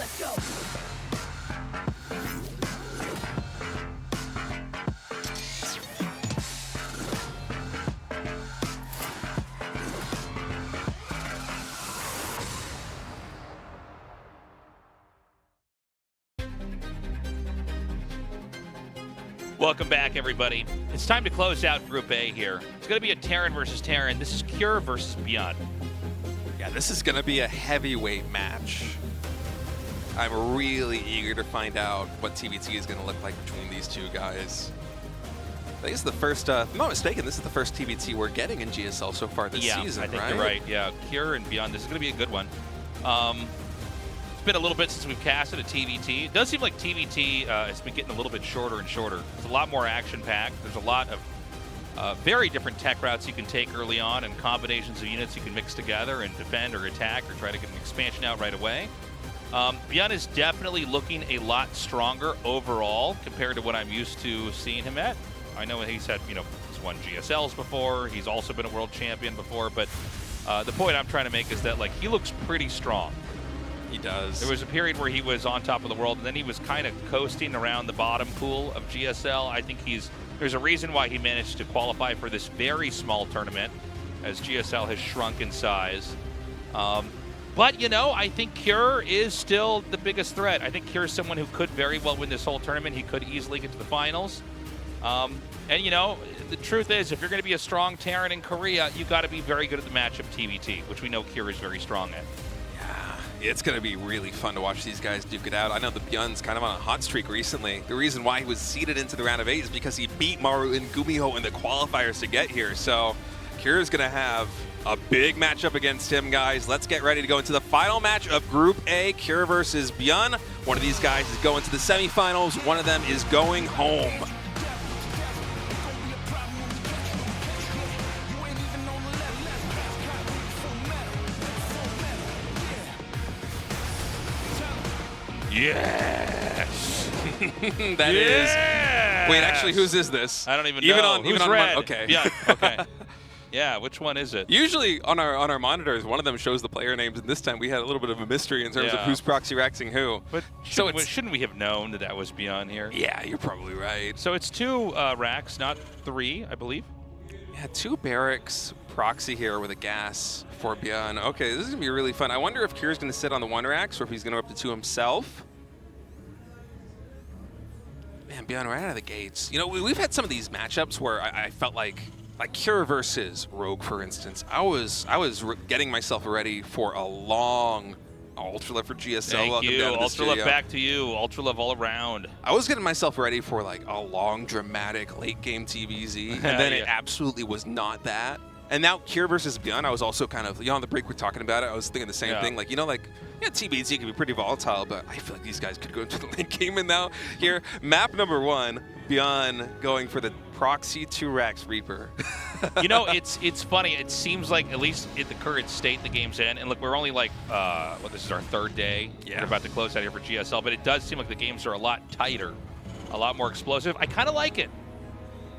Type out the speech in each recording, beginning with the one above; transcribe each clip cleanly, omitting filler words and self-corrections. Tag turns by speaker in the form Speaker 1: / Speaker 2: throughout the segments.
Speaker 1: let's go.
Speaker 2: Welcome back, everybody. It's time to close out Group A here. It's going to be a Terran versus Terran. This is Cure versus ByuN.
Speaker 3: Yeah, this is going to be a heavyweight match. I'm really eager to find out what TBT is going to look like between these two guys. I think it's the first, if I'm not mistaken, this is the first TBT we're getting in GSL so far this season,
Speaker 2: I think
Speaker 3: right?
Speaker 2: you're right. Yeah, Cure and ByuN. This is going to be a good one. It's been a little bit since we've casted a TBT. It does seem like TBT has been getting a little bit shorter and shorter. It's a lot more action-packed. There's a lot of very different tech routes you can take early on and combinations of units you can mix together and defend or attack or try to get an expansion out right away. ByuN is definitely looking a lot stronger overall compared to what I'm used to seeing him at. I know he's had, he's won GSLs before. He's also been a world champion before. But the point I'm trying to make is that, he looks pretty strong.
Speaker 3: He does.
Speaker 2: There was a period where he was on top of the world, and then he was kind of coasting around the bottom pool of GSL. I think there's a reason why he managed to qualify for this very small tournament, as GSL has shrunk in size. But, I think Cure is still the biggest threat. I think Cure is someone who could very well win this whole tournament. He could easily get to the finals. And, the truth is, if you're going to be a strong Terran in Korea, you got to be very good at the matchup TBT, which we know Cure is very strong at.
Speaker 3: Yeah, it's going to be really fun to watch these guys duke it out. I know the ByuN's kind of on a hot streak recently. The reason why he was seeded into the round of 8 is because he beat Maru and Gumiho in the qualifiers to get here. So Cure is going to have a big matchup against him, guys. Let's get ready to go into the final match of Group A, Cure versus ByuN. One of these guys is going to the semifinals. One of them is going home.
Speaker 2: Yes!
Speaker 3: That is. Wait, actually, whose is this?
Speaker 2: I don't even know.
Speaker 3: Even on
Speaker 2: red?
Speaker 3: okay.
Speaker 2: Yeah, okay. Yeah, which one is it?
Speaker 3: Usually on our monitors, one of them shows the player names, and this time we had a little bit of a mystery in terms of who's proxy raxing who.
Speaker 2: But shouldn't we have known that was ByuN here?
Speaker 3: Yeah, you're probably right.
Speaker 2: So it's 2 racks, not 3, I believe.
Speaker 3: Yeah, 2 barracks proxy here with a gas for ByuN. Okay, this is going to be really fun. I wonder if Cure's going to sit on the 1 racks or if he's going to up to 2 himself. Man, ByuN right out of the gates. We've had some of these matchups where I felt like Cure versus Rogue, for instance. I was getting myself ready for a long Ultra Love for GSL.
Speaker 2: Thank you. Ultra Love back to you. Ultra Love all around.
Speaker 3: I was getting myself ready for a long, dramatic late game TVZ, and then it absolutely was not that. And now Cure versus ByuN, I was also kind of, on the break we're talking about it, I was thinking the same thing. TBZ can be pretty volatile, but I feel like these guys could go into the late game. And now here, map number 1, ByuN going for the proxy 2 racks Reaper.
Speaker 2: It's funny. It seems like, at least at the current state the game's in, and look, we're only this is our 3rd day.
Speaker 3: Yeah.
Speaker 2: We're about to close out here for GSL, but it does seem like the games are a lot tighter, a lot more explosive. I kind of like it.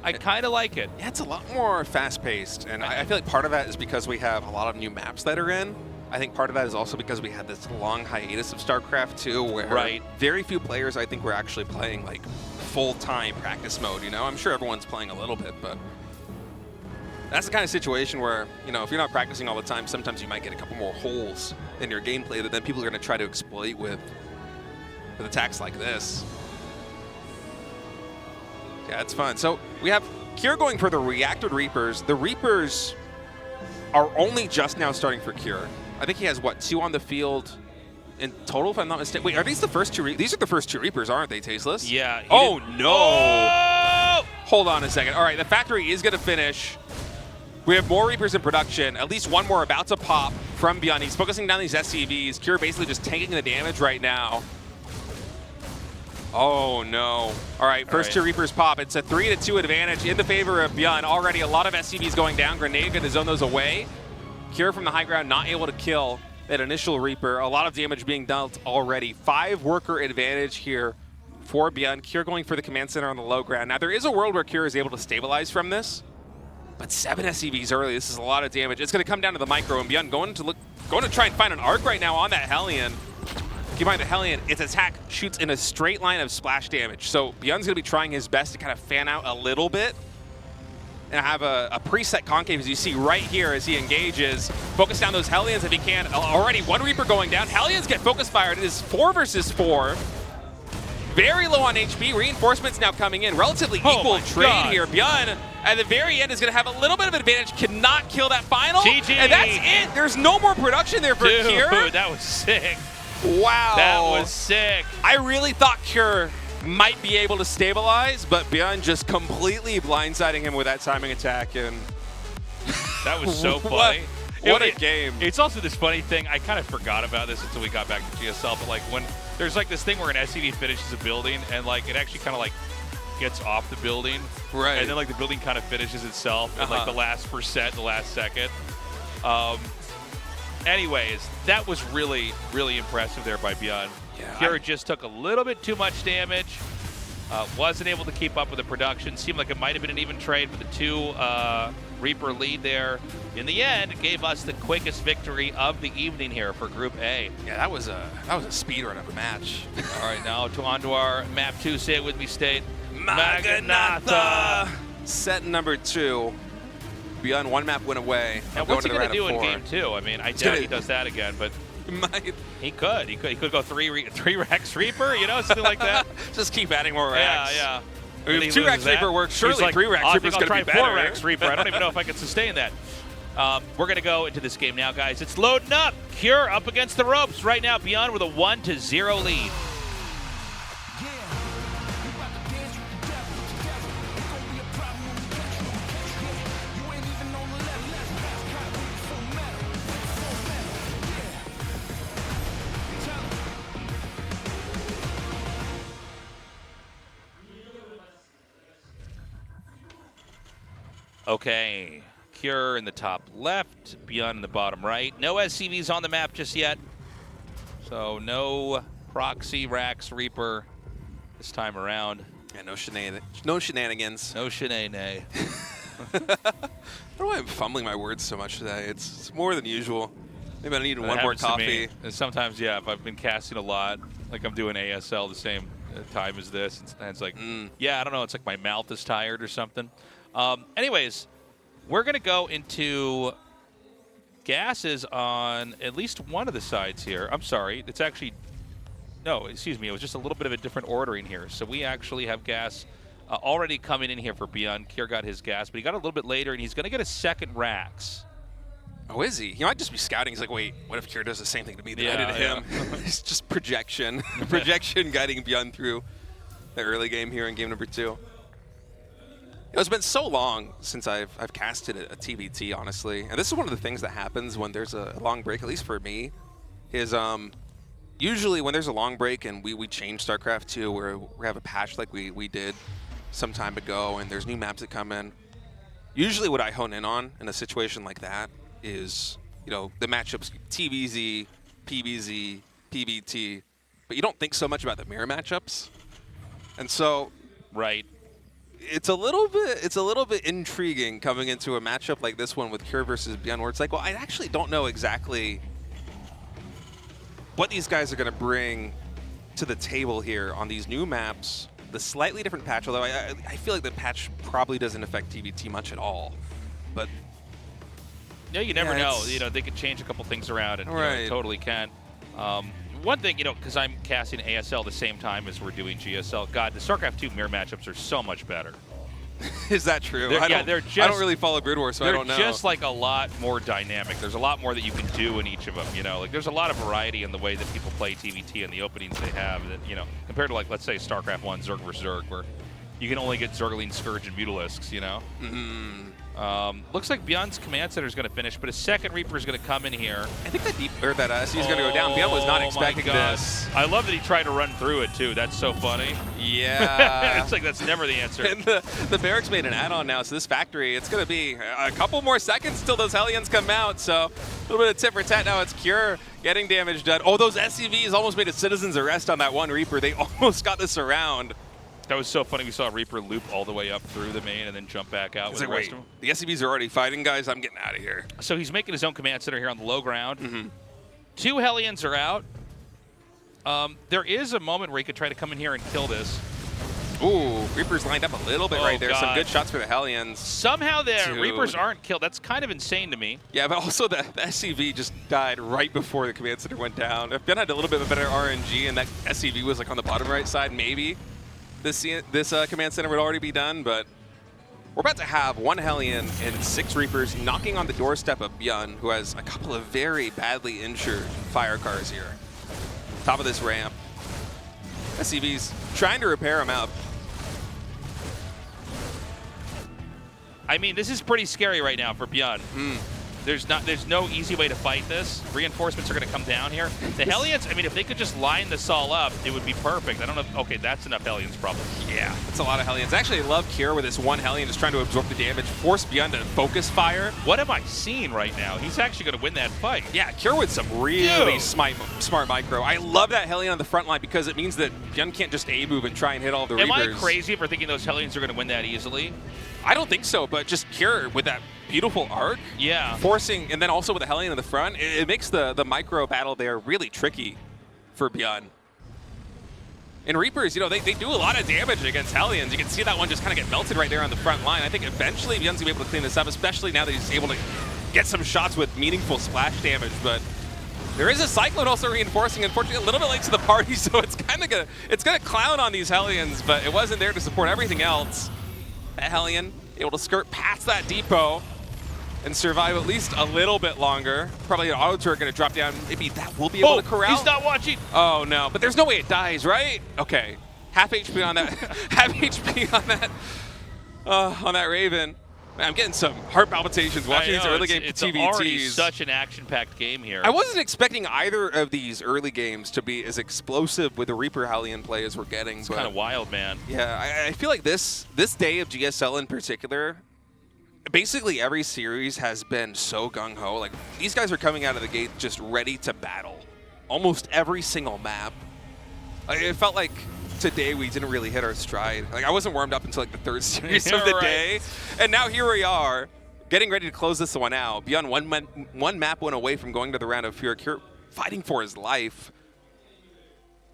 Speaker 2: Yeah,
Speaker 3: it's a lot more fast-paced, and I feel like part of that is because we have a lot of new maps that are in. I think part of that is also because we had this long hiatus of StarCraft 2, where very few players, I think, were actually playing full-time practice mode. I'm sure everyone's playing a little bit, but that's the kind of situation where, if you're not practicing all the time, sometimes you might get a couple more holes in your gameplay that then people are going to try to exploit with attacks like this. Yeah, it's fun. So we have Cure going for the Reactor Reapers. The Reapers are only just now starting for Cure. I think he has, 2 on the field in total, if I'm not mistaken. Wait, are these the first 2? These are the first 2 Reapers, aren't they, Tasteless?
Speaker 2: Yeah.
Speaker 3: Oh, no.
Speaker 2: Oh!
Speaker 3: Hold on a second. All right, the factory is going to finish. We have more Reapers in production. At least 1 more about to pop from ByuN. He's focusing down these SCVs. Cure basically just taking the damage right now. Oh, no. All right, first 2 Reapers pop. It's a 3-2 advantage in the favor of ByuN. Already a lot of SCVs going down. Grenade going to zone those away. Cure from the high ground not able to kill that initial Reaper. A lot of damage being dealt already. 5 worker advantage here for ByuN. Cure going for the command center on the low ground. Now, there is a world where Cure is able to stabilize from this, but 7 SCVs early. This is a lot of damage. It's going to come down to the micro, and ByuN going to try and find an arc right now on that Hellion. keep in mind the Hellion, its attack shoots in a straight line of splash damage. So ByuN's going to be trying his best to kind of fan out a little bit and have a preset concave, as you see right here as he engages. Focus down those Hellions if he can. Already one Reaper going down. Hellions get focus fired. It is 4 versus 4. Very low on HP. Reinforcements now coming in. Relatively equal trade here. ByuN at the very end is going to have a little bit of advantage. Cannot kill that final.
Speaker 2: GG.
Speaker 3: And that's it. There's no more production there for Cure.
Speaker 2: Dude, that was sick.
Speaker 3: Wow.
Speaker 2: That was sick.
Speaker 3: I really thought Cure might be able to stabilize, but ByuN just completely blindsiding him with that timing attack. And
Speaker 2: that was so funny.
Speaker 3: What a game.
Speaker 2: It's also this funny thing. I kind of forgot about this until we got back to GSL, but like when there's like this thing where an SCV finishes a building and like it actually kind of like gets off the building.
Speaker 3: Right.
Speaker 2: And then like the building kind of finishes itself in like the last percent, the last second. Anyways, that was really, really impressive there by ByuN.
Speaker 3: Yeah,
Speaker 2: Cure just took a little bit too much damage. Wasn't able to keep up with the production. Seemed like it might have been an even trade, but the 2 Reaper lead there in the end gave us the quickest victory of the evening here for Group A.
Speaker 3: Yeah, that was a speed run of a match.
Speaker 2: All right, now on to our map 2. Say it with me, State.
Speaker 3: Maganatha. Set number 2. ByuN 1 map win away.
Speaker 2: Now, what's he going to do in game 2? I mean, I doubt he does that again, but he could. He could go 3 Rex Reaper, you know, something like that.
Speaker 3: Just keep adding more Rex.
Speaker 2: Yeah.
Speaker 3: If 2 Rex Reaper works, surely
Speaker 2: like,
Speaker 3: 3 Rex Reaper's going to be better.
Speaker 2: 4 Rex Reaper. I don't even know if I can sustain that. We're going to go into this game now, guys. It's loading up. Cure up against the ropes right now. ByuN with a 1-0 lead. Okay, Cure in the top left, ByuN in the bottom right. No SCVs on the map just yet. So no Proxy, Rax, Reaper this time around.
Speaker 3: Yeah, no shenanigans.
Speaker 2: No shenanigans.
Speaker 3: I don't know why I'm fumbling my words so much today. It's more than usual. Maybe I need one more coffee.
Speaker 2: And sometimes, yeah, if I've been casting a lot, like I'm doing ASL the same time as this, and it's like, yeah, I don't know, it's like my mouth is tired or something. Anyways, we're going to go into gases on at least one of the sides here. I'm sorry. It's actually, no, excuse me. It was just a little bit of a different ordering here. So we actually have gas already coming in here for ByuN. Cure got his gas, but he got a little bit later, and he's going to get a second Rax.
Speaker 3: Oh, is he? He might just be scouting. He's like, wait, what if Cure does the same thing to me that I did to him? It's just projection. Projection guiding ByuN through the early game here in game number 2. It's been so long since I've casted a TBT, honestly. And this is one of the things that happens when there's a long break, at least for me, is usually when there's a long break and we change StarCraft 2, where we have a patch like we did some time ago, and there's new maps that come in. Usually what I hone in on in a situation like that is, you know, the matchups TBZ, PBZ, PBT, but you don't think so much about the mirror matchups. And so it's a little bit intriguing coming into a matchup like this one with Cure versus ByuN, where it's like, well, I actually don't know exactly what these guys are going to bring to the table here on these new maps. The slightly different patch, although I feel like the patch probably doesn't affect TBT much at all. But
Speaker 2: yeah, you never know. You know, they could change a couple things around, and you know, totally can. One thing, you know, because I'm casting ASL the same time as we're doing GSL, God, the StarCraft 2 mirror matchups are so much better.
Speaker 3: Is that true?
Speaker 2: I
Speaker 3: don't really follow Grid War, so I don't know.
Speaker 2: They're just like a lot more dynamic. There's a lot more that you can do in each of them, you know. Like there's a lot of variety in the way that people play TVT and the openings they have, that, you know, compared to like, let's say StarCraft 1 Zerg vs. Zerg, where you can only get Zergling, Scourge, and Mutalisks, you know. Looks like ByuN's command center is going to finish, but a second Reaper is going to come in here.
Speaker 3: I think that SC is going to go down. ByuN was not expecting this.
Speaker 2: I love that he tried to run through it too. That's so funny.
Speaker 3: Yeah.
Speaker 2: It's like that's never the answer.
Speaker 3: And the barracks made an add-on now, so this factory, it's going to be a couple more seconds till those Hellions come out. So a little bit of tit for tat now. It's Cure getting damage done. Oh, those SCVs almost made a citizen's arrest on that one Reaper. They almost got this around.
Speaker 2: That was so funny. We saw Reaper loop all the way up through the main and then jump back out with the rest of them.
Speaker 3: The SCVs are already fighting, guys. I'm getting out of here.
Speaker 2: So he's making his own command center here on the low ground. 2 Hellions are out. There is a moment where he could try to come in here and kill this.
Speaker 3: Ooh, Reapers lined up a little bit right there.
Speaker 2: God.
Speaker 3: Some good shots for the Hellions.
Speaker 2: Somehow the
Speaker 3: Dude.
Speaker 2: Reapers aren't killed. That's kind of insane to me.
Speaker 3: Yeah, but also the SCV just died right before the command center went down. If Ben had a little bit of a better RNG and that SCV was like on the bottom right side, maybe this command center would already be done, but we're about to have 1 Hellion and 6 Reapers knocking on the doorstep of ByuN, who has a couple of very badly injured fire cars here. Top of this ramp. SCV's trying to repair him out.
Speaker 2: I mean, this is pretty scary right now for ByuN. There's no easy way to fight this. Reinforcements are going to come down here. The Hellions, I mean, if they could just line this all up, it would be perfect. I don't know. Okay, that's enough Hellions probably.
Speaker 3: Yeah, that's a lot of Hellions. Actually, I love Kier with this 1 Hellion just trying to absorb the damage, force ByuN to focus fire.
Speaker 2: What am I seeing right now? He's actually going to win that fight.
Speaker 3: Yeah, Kier with some really smart micro. I love that Hellion on the front line because it means that ByuN can't just A-move and try and hit all the Reapers.
Speaker 2: Am I crazy for thinking those Hellions are going to win that easily?
Speaker 3: I don't think so, but just Kier with that beautiful arc.
Speaker 2: Yeah.
Speaker 3: Forcing, and then also with the Hellion in the front, it makes the micro battle there really tricky for ByuN. And Reapers, you know, they do a lot of damage against Hellions. You can see that one just kind of get melted right there on the front line. I think eventually ByuN's going to be able to clean this up, especially now that he's able to get some shots with meaningful splash damage. But there is a Cyclone also reinforcing, unfortunately a little bit late to the party, so it's kind of gonna clown on these Hellions, but it wasn't there to support everything else. That Hellion able to skirt past that depot and survive at least a little bit longer. Probably an auto turret going to drop down. Maybe that will be able to corral.
Speaker 2: He's not watching.
Speaker 3: Oh no, but there's no way it dies, right? Okay, half HP on that. Half HP on that Raven. Man, I'm getting some heart palpitations watching these early game TVTs.
Speaker 2: It's already such an action-packed game here.
Speaker 3: I wasn't expecting either of these early games to be as explosive with the Reaper Hellion play as we're getting.
Speaker 2: It's kind of wild, man.
Speaker 3: Yeah, I feel like this day of GSL in particular, basically every series has been so gung-ho. Like, these guys are coming out of the gate just ready to battle. Almost every single map. It felt like today we didn't really hit our stride. Like, I wasn't warmed up until like the 3rd series of the day. And now here we are, getting ready to close this one out. ByuN one map went away from going to the round of fear. Kier fighting for his life.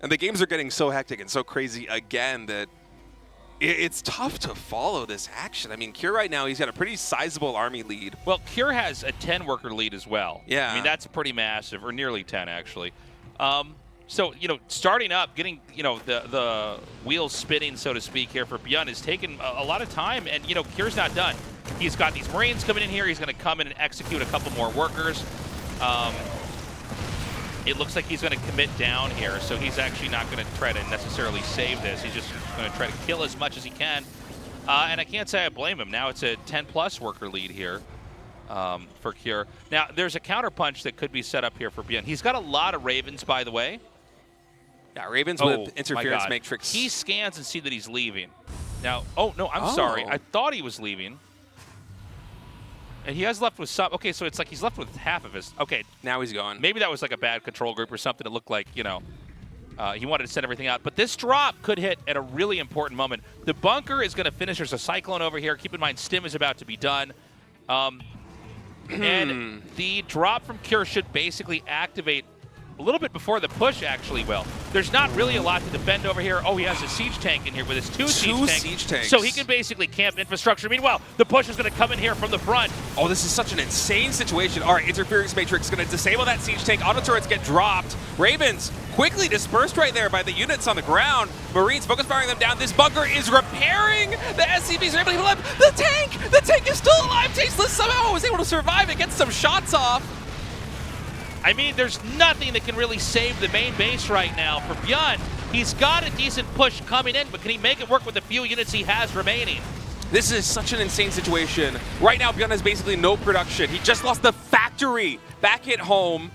Speaker 3: And the games are getting so hectic and so crazy again that it's tough to follow this action. I mean, Kier right now, he's got a pretty sizable army lead.
Speaker 2: Well, Kier has a 10-worker lead as well.
Speaker 3: Yeah.
Speaker 2: I mean, that's pretty massive, or nearly 10, actually. So, you know, starting up, getting, you know, the wheels spinning, so to speak, here for ByuN has taken a lot of time, and, you know, Kier's not done. He's got these Marines coming in here. He's going to come in and execute a couple more workers. It looks like he's going to commit down here, so he's actually not going to try to necessarily save this. He's just going to try to kill as much as he can. And I can't say I blame him. Now it's a 10-plus worker lead here for Kier. Now, there's a counterpunch that could be set up here for ByuN. He's got a lot of Ravens, by the way.
Speaker 3: Yeah, Ravens with interference matrix.
Speaker 2: He scans and see that he's leaving. Now, oh, no, I'm sorry. I thought he was leaving. And he has left with some. Okay, so it's like he's left with half of his. Okay.
Speaker 3: Now he's gone.
Speaker 2: Maybe that was like a bad control group or something. It looked like, you know, he wanted to send everything out. But this drop could hit at a really important moment. The bunker is going to finish. There's a Cyclone over here. Keep in mind, Stim is about to be done. And the drop from Kier should basically activate a little bit before the push actually will. There's not really a lot to defend over here. Oh, he has a siege tank in here with his two siege tanks. So he can basically camp infrastructure. Meanwhile, the push is going to come in here from the front.
Speaker 3: Oh, this is such an insane situation. All right, interference matrix is going to disable that siege tank. Auto turrets get dropped. Ravens quickly dispersed right there by the units on the ground. Marines focus firing them down. This bunker is repairing. The SCVs are able to live. The tank is still alive. Tasteless somehow was able to survive and get some shots off.
Speaker 2: I mean, there's nothing that can really save the main base right now for ByuN. He's got a decent push coming in, but can he make it work with the few units he has remaining?
Speaker 3: This is such an insane situation. Right now, ByuN has basically no production. He just lost the factory back at home.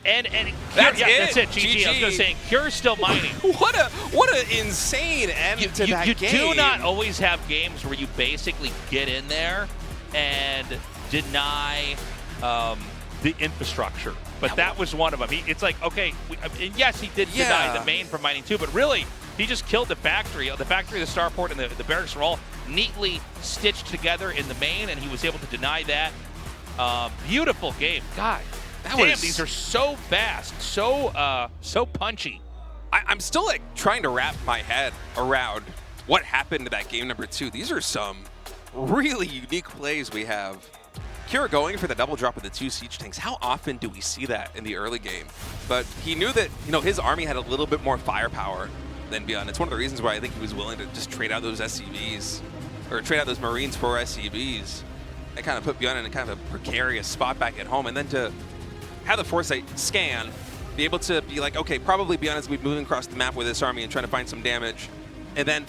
Speaker 2: And that's it. GG. I was going to say, Kier's still mining.
Speaker 3: What a insane end to that game.
Speaker 2: You do not always have games where you basically get in there and deny the infrastructure. But that was one of them. It's like, okay, and yes, he did deny the main from mining too, but really, he just killed the factory. The factory, the starport, and the barracks were all neatly stitched together in the main, and he was able to deny that. Beautiful game. God, damn, these are so fast, so punchy.
Speaker 3: I'm still like trying to wrap my head around what happened to that game number 2. These are some really unique plays we have. Kira going for the double drop of the 2 siege tanks. How often do we see that in the early game? But he knew that, you know, his army had a little bit more firepower than ByuN. It's one of the reasons why I think he was willing to just trade out those SCVs, or trade out those Marines for SCVs. That kind of put ByuN in a kind of a precarious spot back at home. And then to have the foresight scan, be able to be like, okay, probably ByuN is moving across the map with this army and trying to find some damage. And then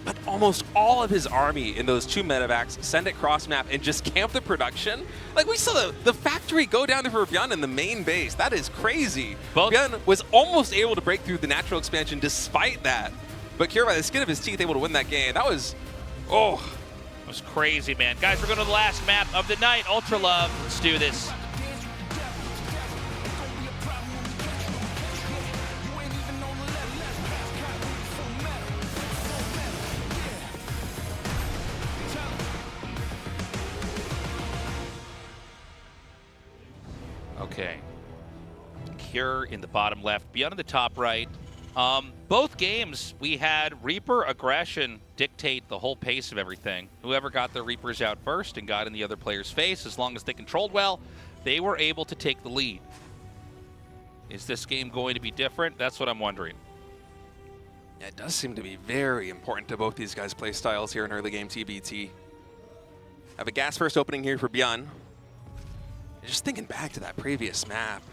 Speaker 3: put almost all of his army in those 2 medevacs, send it cross map, and just camp the production. Like, we saw the factory go down to for ByuN in the main base. That is crazy. ByuN was almost able to break through the natural expansion despite that. But Kira, by the skin of his teeth, able to win that game. That was, oh.
Speaker 2: It was crazy, man. Guys, we're going to the last map of the night. Ultra Love. Let's do this. Okay. Cure in the bottom left, ByuN in the top right. Both games, we had Reaper aggression dictate the whole pace of everything. Whoever got their Reapers out first and got in the other player's face, as long as they controlled well, they were able to take the lead. Is this game going to be different? That's what I'm wondering.
Speaker 3: Yeah, it does seem to be very important to both these guys' play styles here in early game TBT. Have a gas first opening here for ByuN. Just thinking back to that previous map,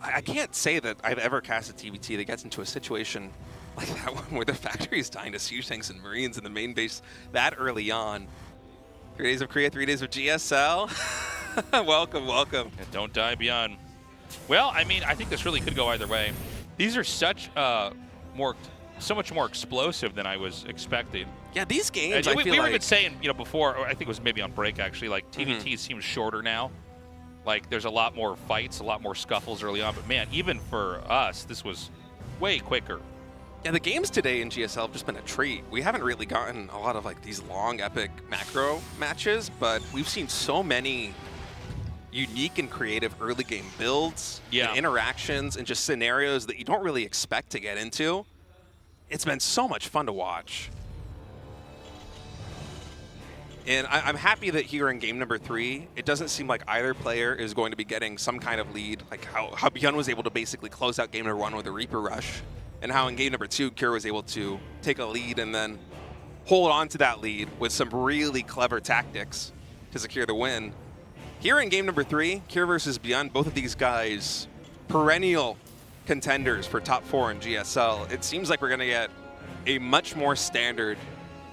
Speaker 3: I can't say that I've ever cast a TBT that gets into a situation like that one where the factory is dying to siege tanks and Marines in the main base that early on. 3 days of Korea, 3 days of GSL. Welcome, welcome.
Speaker 2: And don't die, ByuN. Well, I mean, I think this really could go either way. These are such so much more explosive than I was expecting.
Speaker 3: Yeah, these games,
Speaker 2: we were even saying, you know, before, or I think it was maybe on break actually, like TBT seems shorter now. Like there's a lot more fights, a lot more scuffles early on. But man, even for us, this was way quicker.
Speaker 3: Yeah, the games today in GSL have just been a treat. We haven't really gotten a lot of like these long, epic macro matches, but we've seen so many unique and creative early game builds, and interactions, and just scenarios that you don't really expect to get into. It's been so much fun to watch. And I'm happy that here in game number 3, it doesn't seem like either player is going to be getting some kind of lead, like how ByuN was able to basically close out game number 1 with a Reaper rush, and how in game number 2, Kira was able to take a lead and then hold on to that lead with some really clever tactics to secure the win. Here in game number 3, Kira versus ByuN, both of these guys, perennial contenders for top 4 in GSL. It seems like we're going to get a much more standard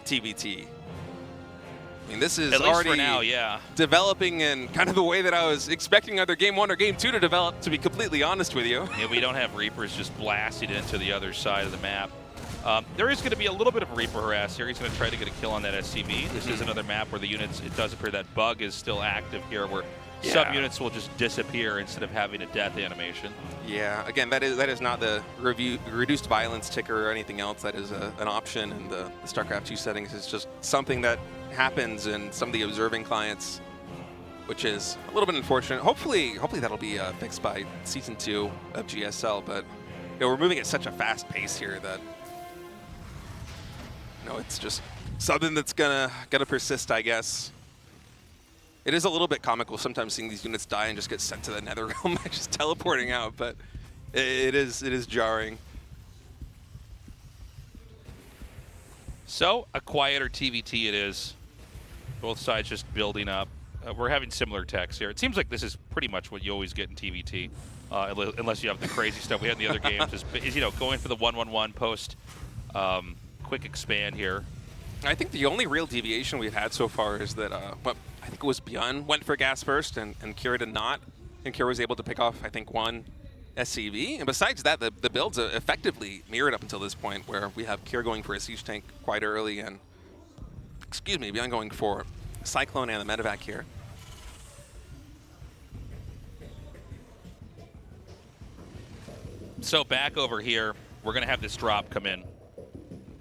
Speaker 3: TBT. I mean, this is already
Speaker 2: for now, yeah,
Speaker 3: developing in kind of the way that I was expecting either game 1 or game 2 to develop, to be completely honest with you.
Speaker 2: Yeah, we don't have Reapers just blasted into the other side of the map. There is going to be a little bit of Reaper harass here. He's going to try to get a kill on that SCV. This is another map where the units, it does appear that bug is still active here, where sub-units will just disappear instead of having a death animation.
Speaker 3: Yeah, again, that is not the reduced violence ticker or anything else. That is an option in the StarCraft 2 settings. It's just something that happens in some of the observing clients, which is a little bit unfortunate. Hopefully that'll be fixed by Season 2 of GSL, but you know, we're moving at such a fast pace here that it's just something that's gonna persist, I guess. It is a little bit comical sometimes seeing these units die and just get sent to the Nether Realm by just teleporting out, but it is jarring.
Speaker 2: So, a quieter TVT it is. Both sides just building up. We're having similar techs here. It seems like this is pretty much what you always get in TVT, unless you have the crazy stuff we had in the other games. Is going for the 1-1-1 post, quick expand here.
Speaker 3: I think the only real deviation we've had so far is that, I think it was ByuN went for gas first and Kira did not. And Kira was able to pick off, I think, one SCV. And besides that, the builds are effectively mirrored up until this point, where we have Kira going for a siege tank quite early and, ByuN going for Cyclone and the medevac here.
Speaker 2: So back over here, we're going to have this drop come in.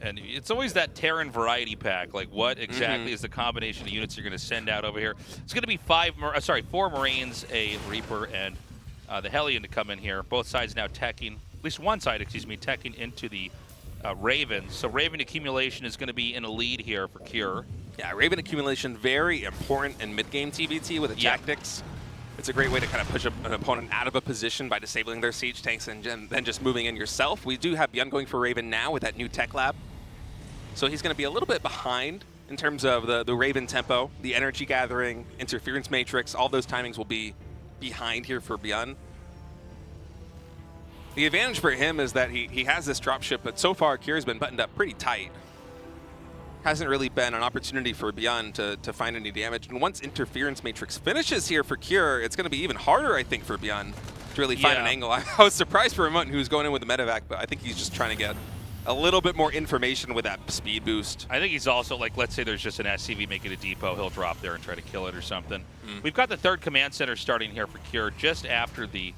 Speaker 2: And it's always that Terran variety pack. Like, what exactly is the combination of units you're going to send out over here? It's going to be 4 Marines, a Reaper, and the Hellion to come in here. Both sides now teching. least one side, excuse me, teching into the Raven. So Raven accumulation is going to be in a lead here for Cure.
Speaker 3: Yeah, Raven accumulation, very important in mid-game TBT with the tactics. It's a great way to kind of push an opponent out of a position by disabling their siege tanks and then just moving in yourself. We do have ByuN going for Raven now with that new tech lab. So he's going to be a little bit behind in terms of the Raven tempo, the energy gathering, interference matrix. All those timings will be behind here for ByuN. The advantage for him is that he has this dropship, but so far Cure's been buttoned up pretty tight. Hasn't really been an opportunity for ByuN to find any damage. And once interference matrix finishes here for Cure, it's going to be even harder, I think, for ByuN to really find an angle. I was surprised for a moment who was going in with the medevac, but I think he's just trying to get a little bit more information with that speed boost.
Speaker 2: I think he's also, like, let's say there's just an SCV making a depot, he'll drop there and try to kill it or something. We've got the third command center starting here for Cure just after the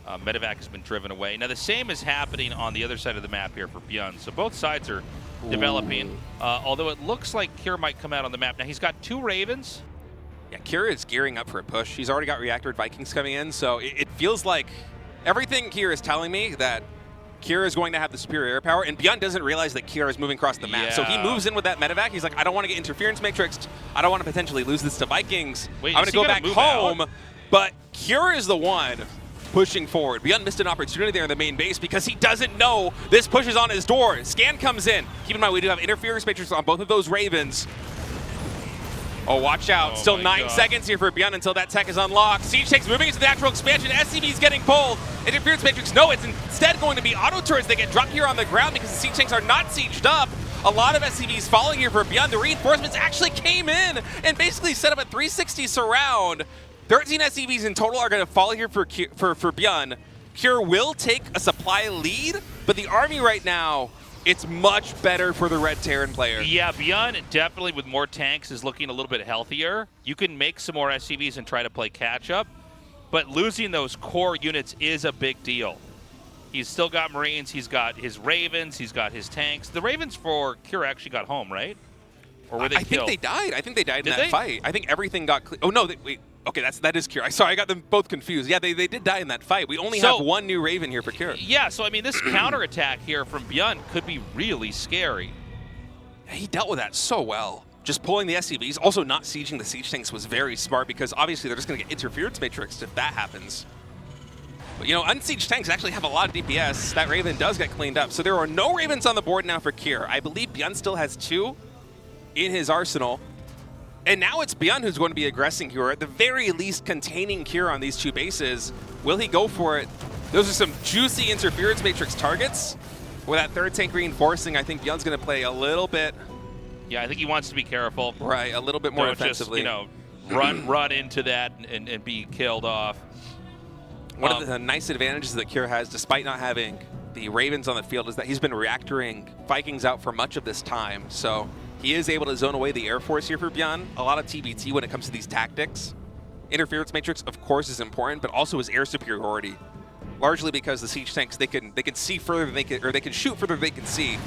Speaker 2: medevac has been driven away. Now, the same is happening on the other side of the map here for ByuN. So both sides are developing, although it looks like Cure might come out on the map. Now, he's got 2 Ravens.
Speaker 3: Yeah, Cure is gearing up for a push. He's already got reactored Vikings coming in, so it feels like everything here is telling me that Cure is going to have the superior air power, and ByuN doesn't realize that Cure is moving across the map. So he moves in with that medevac. He's like, I don't want to get interference matrixed. I don't want to potentially lose this to Vikings.
Speaker 2: Wait,
Speaker 3: I'm going to go back home. But Cure is the one pushing forward. ByuN missed an opportunity there in the main base because he doesn't know this push is on his door. Scan comes in. Keep in mind, we do have interference matrix on both of those Ravens. Oh, watch out.
Speaker 2: Oh,
Speaker 3: Still 9 seconds here for ByuN until that tech is unlocked. Siege Tank's moving into the natural expansion. SCV's getting pulled. Interference matrix, no, it's instead going to be auto turrets. They get dropped here on the ground because the Siege Tanks are not sieged up. A lot of SCVs falling here for ByuN. The reinforcements actually came in and basically set up a 360 surround. 13 SCVs in total are going to fall here for ByuN. Cure will take a supply lead, but the army right now, it's much better for the Red Terran player.
Speaker 2: Yeah, ByuN definitely with more tanks is looking a little bit healthier. You can make some more SCVs and try to play catch-up, but losing those core units is a big deal. He's still got Marines, he's got his Ravens, he's got his tanks. The Ravens for Cure actually got home, right? Or were they killed?
Speaker 3: I think they died. I think they died in that fight. I think everything got clear. Oh, no, wait. Okay, that is Cure. Sorry, I got them both confused. Yeah, they did die in that fight. We only have one new Raven here for Cure.
Speaker 2: Yeah, so I mean, this counterattack here from ByuN could be really scary.
Speaker 3: He dealt with that so well. Just pulling the SCVs, also not sieging the siege tanks was very smart because obviously they're just going to get interference matrixed if that happens. But, you know, unsieged tanks actually have a lot of DPS. That Raven does get cleaned up. So there are no Ravens on the board now for Cure. I believe ByuN still has 2 in his arsenal. And now it's ByuN who's going to be aggressing here, or at the very least containing Cure on these 2 bases. Will he go for it? Those are some juicy interference matrix targets. With that 3rd tank reinforcing, I think ByuN's going to play a little bit.
Speaker 2: Yeah, I think he wants to be careful.
Speaker 3: Right, a little bit more offensively.
Speaker 2: Just, you know, run into that and be killed off.
Speaker 3: One of the nice advantages that Cure has, despite not having the Ravens on the field, is that he's been reactoring Vikings out for much of this time. So he is able to zone away the Air Force here for ByuN. A lot of TBT when it comes to these tactics. Interference matrix, of course, is important, but also his air superiority. Largely because the siege tanks, they can see further than they can shoot further than they can see.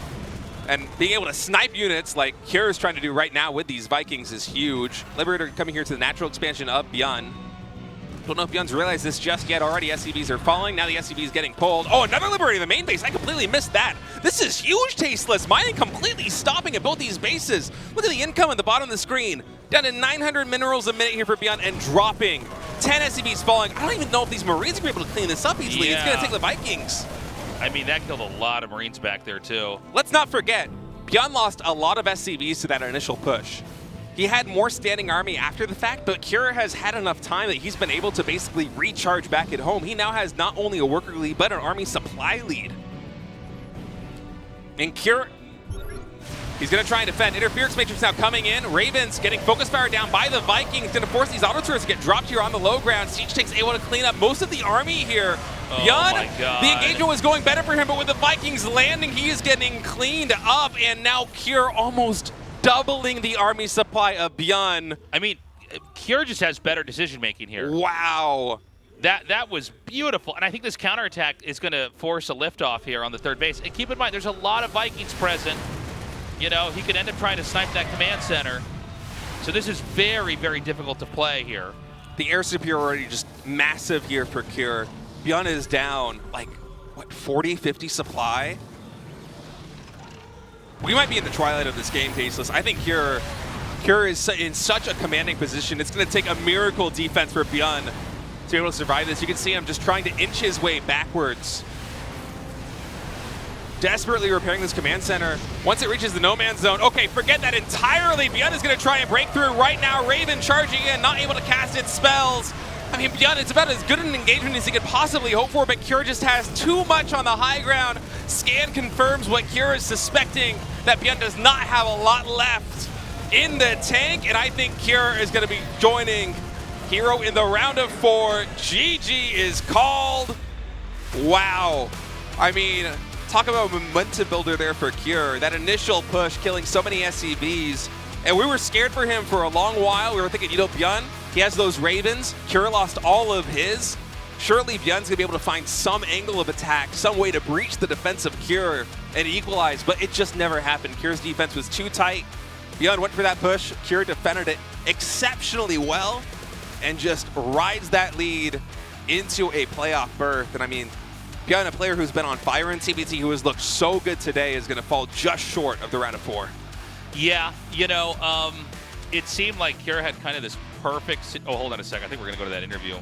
Speaker 3: And being able to snipe units like Cure is trying to do right now with these Vikings is huge. Liberator coming here to the natural expansion of ByuN. Don't know if ByuN's realized this just yet. Already SCVs are falling. Now the SCV is getting pulled. Oh, another Liberator in the main base. I completely missed that. This is huge, Tasteless. Mining completely stopping at both these bases. Look at the income at the bottom of the screen. Down to 900 minerals a minute here for ByuN and dropping. 10 SCVs falling. I don't even know if these Marines are going to be able to clean this up easily. It's going to take the Vikings.
Speaker 2: I mean, that killed a lot of Marines back there, too.
Speaker 3: Let's not forget, ByuN lost a lot of SCVs to that initial push. He had more standing army after the fact, but Cure has had enough time that he's been able to basically recharge back at home. He now has not only a worker lead, but an army supply lead. And Cure, he's going to try and defend. Interference matrix now coming in. Ravens getting focus fire down by the Vikings. Going to force these auto turrets to get dropped here on the low ground. Siege Tank's able to clean up most of the army here. ByuN, the engagement was going better for him, but with the Vikings landing, he is getting cleaned up. And now Cure almost doubling the army supply of ByuN.
Speaker 2: I mean, Cure just has better decision-making here.
Speaker 3: Wow.
Speaker 2: That was beautiful. And I think this counterattack is going to force a liftoff here on the 3rd base. And keep in mind, there's a lot of Vikings present. You know, he could end up trying to snipe that command center. So this is very, very difficult to play here.
Speaker 3: The air superiority just massive here for Cure. ByuN is down like what, 40, 50 supply? We might be in the twilight of this game, Tasteless. I think Cure is in such a commanding position. It's going to take a miracle defense for ByuN to be able to survive this. You can see him just trying to inch his way backwards. Desperately repairing this command center. Once it reaches the no man's zone, okay, forget that entirely. ByuN is going to try and break through right now. Raven charging in, not able to cast its spells. I mean, ByuN, it's about as good an engagement as he could possibly hope for, but Cure just has too much on the high ground. Scan confirms what Cure is suspecting, that ByuN does not have a lot left in the tank, and I think Cure is going to be joining Hero in the round of 4. GG is called. Wow. I mean, talk about a momentum builder there for Cure. That initial push killing so many SCVs, and we were scared for him for a long while. We were thinking, you know, ByuN, he has those Ravens. Cure lost all of his. Surely ByuN's going to be able to find some angle of attack, some way to breach the defense of Cure and equalize, but it just never happened. Cure's defense was too tight. ByuN went for that push. Cure defended it exceptionally well and just rides that lead into a playoff berth. And I mean, ByuN, a player who's been on fire in TBT, who has looked so good today, is going to fall just short of the round of 4.
Speaker 2: Yeah, you know, it seemed like Cure had kind of this perfect... Oh, hold on a second. I think we're going to go to that interview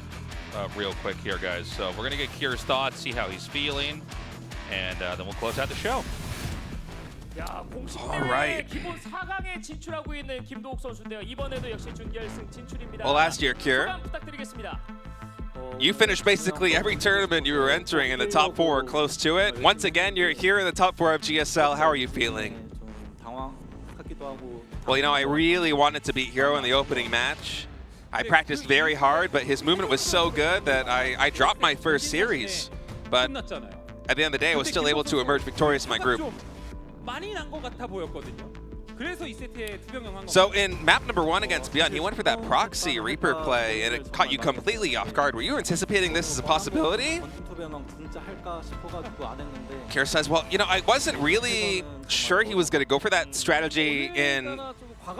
Speaker 2: real quick here, guys. So we're going to get Cure's thoughts, see how he's feeling, and then we'll close out the show.
Speaker 3: All right. Well, last year, Cure, you finished basically every tournament you were entering in the top 4 or close to it. Once again, you're here in the top 4 of GSL. How are you feeling? Well, you know, I really wanted to beat Hero in the opening match. I practiced very hard, but his movement was so good that I dropped my first series. But at the end of the day, I was still able to emerge victorious in my group. So in map number 1 against ByuN, he went for that proxy Reaper play, and it caught you completely off guard. Were you anticipating this as a possibility? Cure says, well, you know, I wasn't really sure he was going to go for that strategy in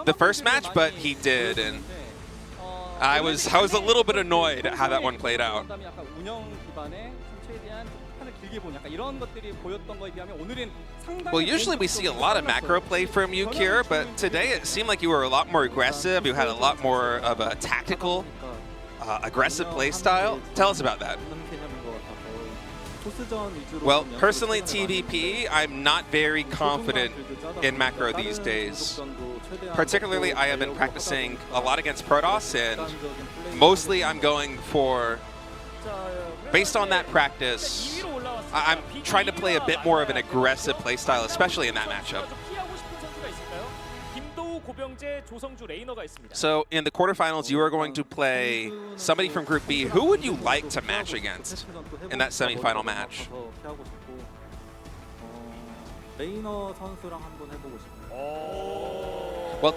Speaker 3: the first match, but he did, and I was a little bit annoyed at how that one played out. Well, usually we see a lot of macro play from you, Cure, but today it seemed like you were a lot more aggressive. You had a lot more of a tactical, aggressive play style. Tell us about that. Well, personally, TVP, I'm not very confident in macro these days. Particularly, I have been practicing a lot against Protoss, and mostly I'm going for, based on that practice, I'm trying to play a bit more of an aggressive playstyle, especially in that matchup. So in the quarterfinals, you are going to play somebody from Group B. Who would you like to match against in that semifinal match? Well,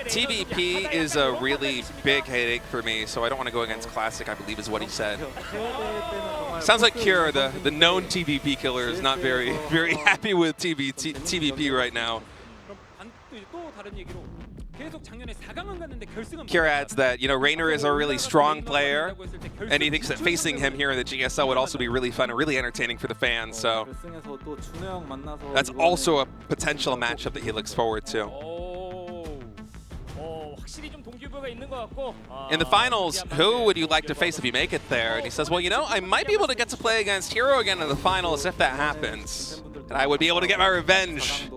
Speaker 3: TVP is a really big headache for me, so I don't want to go against Classic, I believe is what he said. Sounds like Cure, the known TVP killer, is not very happy with TVP right now. Cure adds that, you know, Raynor is a really strong player, and he thinks that facing him here in the GSL would also be really fun and really entertaining for the fans, so that's also a potential matchup that he looks forward to. In the finals, who would you like to face if you make it there? And he says, well, you know, I might be able to get to play against Hero again in the finals if that happens, and I would be able to get my revenge.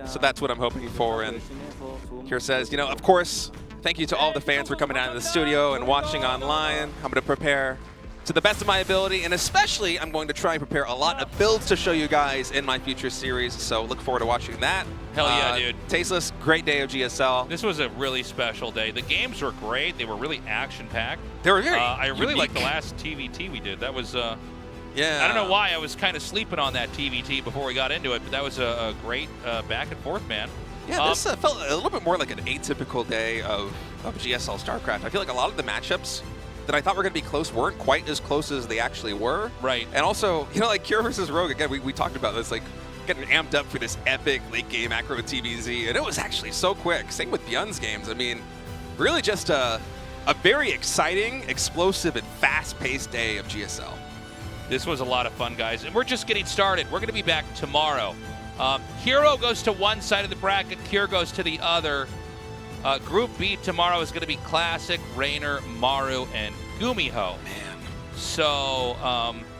Speaker 3: So that's what I'm hoping for. And Cure says, you know, of course, thank you to all the fans for coming down to the studio and watching online. I'm going to prepare to the best of my ability, and especially I'm going to try and prepare a lot of builds to show you guys in my future series, so look forward to watching that.
Speaker 2: Hell yeah, dude.
Speaker 3: Tasteless, great day of GSL.
Speaker 2: This was a really special day. The games were great. They were really action-packed.
Speaker 3: They were very
Speaker 2: I really liked the last TVT we did. That was...
Speaker 3: yeah.
Speaker 2: I don't know why I was kind of sleeping on that TVT before we got into it, but that was a great back and forth, man.
Speaker 3: Yeah, this felt a little bit more like an atypical day of GSL StarCraft. I feel like a lot of the matchups that I thought were going to be close weren't quite as close as they actually were.
Speaker 2: Right.
Speaker 3: And also, you know, like Cure versus Rogue, again, we talked about this, like getting amped up for this epic late game macro TVZ, and it was actually so quick. Same with ByuN's games. I mean, really just a very exciting, explosive, and fast-paced day of GSL.
Speaker 2: This was a lot of fun, guys. And we're just getting started. We're going to be back tomorrow. Hero goes to one side of the bracket. Cure goes to the other. Group B tomorrow is going to be Classic, Rainer, Maru, and Gumiho.
Speaker 3: Man.
Speaker 2: So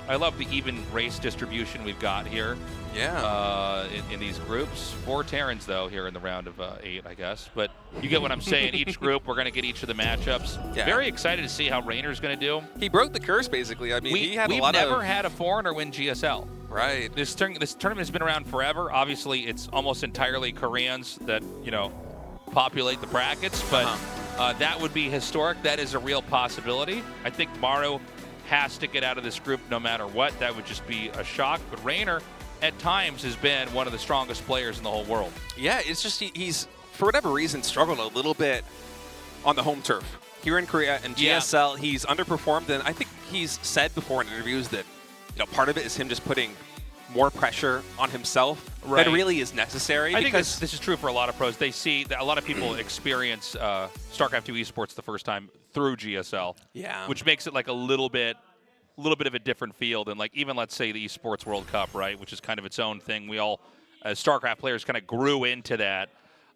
Speaker 2: I love the even race distribution we've got here.
Speaker 3: Yeah.
Speaker 2: In these groups. 4 Terrans, though, here in the round of 8, I guess. But you get what I'm saying. Each group, we're going to get each of the matchups. Yeah. Very excited to see how Rainer's going to do.
Speaker 3: He broke the curse, basically. I mean, he had a lot
Speaker 2: We've never had a foreigner win GSL.
Speaker 3: Right.
Speaker 2: This tournament has been around forever. Obviously, it's almost entirely Koreans that, populate the brackets. But that would be historic. That is a real possibility. I think Maru has to get out of this group no matter what. That would just be a shock. But Rainer, at times, has been one of the strongest players in the whole world.
Speaker 3: Yeah, it's just he's, for whatever reason, struggled a little bit on the home turf. Here in Korea and GSL, he's underperformed, and I think he's said before in interviews that part of it is him just putting more pressure on himself than really is necessary.
Speaker 2: I think this is true for a lot of pros. They see that a lot of people experience StarCraft 2 esports the first time through GSL, which makes it like a little bit of a different field than, like, even, let's say, the Esports World Cup, right, which is kind of its own thing. We all, as StarCraft players, kind of grew into that,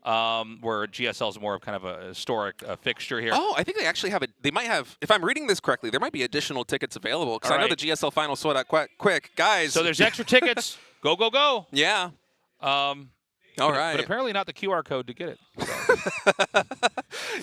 Speaker 2: where GSL is more of kind of a historic fixture here.
Speaker 3: Oh, I think they actually have they might have, if I'm reading this correctly, there might be additional tickets available, because I know the GSL final sold out quick. Guys.
Speaker 2: So there's extra tickets. Go, go, go.
Speaker 3: Yeah. All right.
Speaker 2: But apparently not the QR code to get it. So.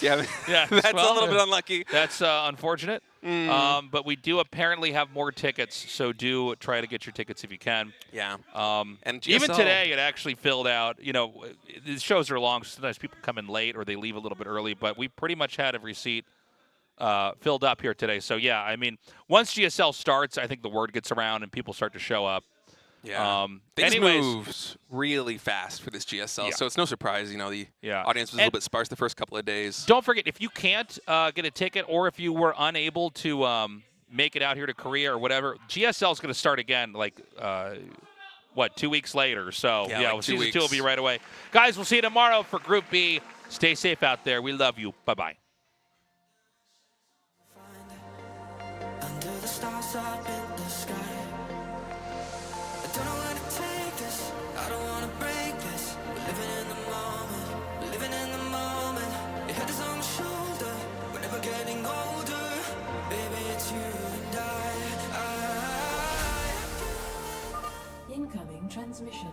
Speaker 3: yeah, that's a little bit unlucky.
Speaker 2: That's unfortunate. But we do apparently have more tickets, so do try to get your tickets if you can.
Speaker 3: Yeah.
Speaker 2: And even today, it actually filled out. The shows are long, so sometimes people come in late or they leave a little bit early, but we pretty much had every seat filled up here today. So, yeah, I mean, once GSL starts, I think the word gets around and people start to show up.
Speaker 3: Yeah. Things moves really fast for this GSL, so it's no surprise, the audience was a little bit sparse the first couple of days.
Speaker 2: Don't forget, if you can't get a ticket, or if you were unable to make it out here to Korea or whatever, GSL is going to start again, 2 weeks later. So,
Speaker 3: like
Speaker 2: Season 2 will be right away. Guys, we'll see you tomorrow for Group B. Stay safe out there. We love you. Bye-bye.
Speaker 1: Incoming transmission.